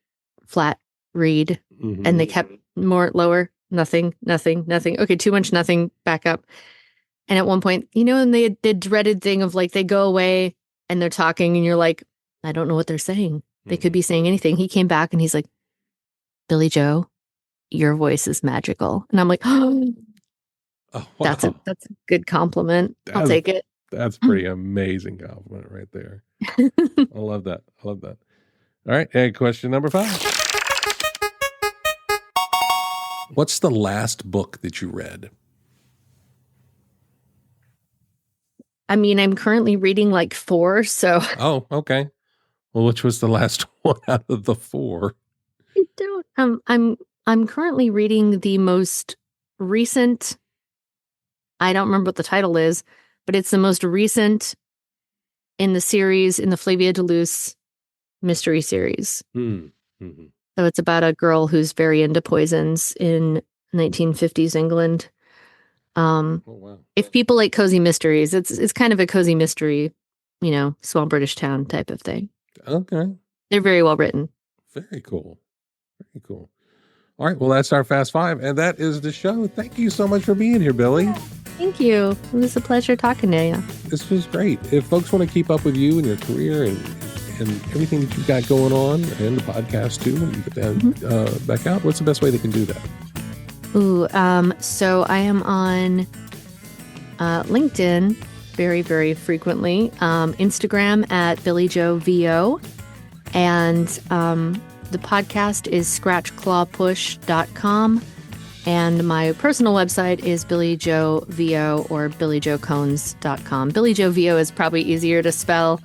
flat read, and they kept lower, nothing. Okay, too much nothing, back up. And at one point, and they did the dreaded thing of like they go away and they're talking, and you're like, I don't know what they're saying. They could be saying anything. He came back and he's like, Billie Joe, your voice is magical. And I'm like, oh, wow. That's a good compliment. I'll take it. That's pretty amazing compliment right there. I love that. All right. And question number 5. What's the last book that you read? I mean, I'm currently reading like 4, so. Oh, okay. Well, which was the last one out of the 4? I don't. I'm currently reading the most recent. I don't remember what the title is, but it's the most recent in the series, in the Flavia de Luce mystery series. So it's about a girl who's very into poisons in 1950s England. Wow. If people like cozy mysteries, it's kind of a cozy mystery, small British town type of thing. Okay. They're very well written. Very cool. Very cool. All right. Well, that's our Fast 5, and that is the show. Thank you so much for being here, Billie. Thank you. It was a pleasure talking to you. This was great. If folks want to keep up with you and your career and everything that you've got going on, and the podcast too, when you get that back out, what's the best way they can do that? So I am on LinkedIn very, very frequently, Instagram at Billie Joe VO, and the podcast is scratchclawpush.com, and my personal website is Billie Joe VO or BillieJoeCones.com. Billie Joe VO is probably easier to spell,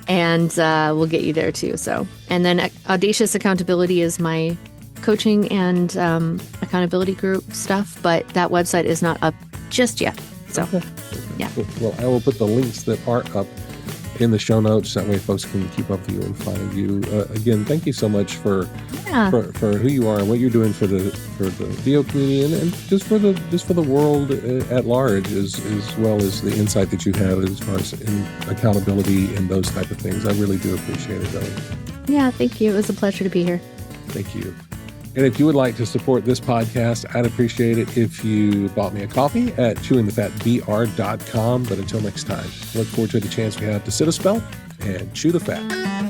and we'll get you there too. So, and then Audacious Accountability is my coaching and accountability group stuff, but that website is not up just yet. So, yeah. Well, I will put the links that are up in the show notes. That way folks can keep up with you and find you. Again, thank you so much for who you are and what you're doing for the VO community and just for the world at large, as well as the insight that you have as far as in accountability and those type of things. I really do appreciate it, Billie. Yeah, thank you. It was a pleasure to be here. Thank you. And if you would like to support this podcast, I'd appreciate it if you bought me a coffee at chewingthefatbr.com. But until next time, look forward to the chance we have to sit a spell and chew the fat.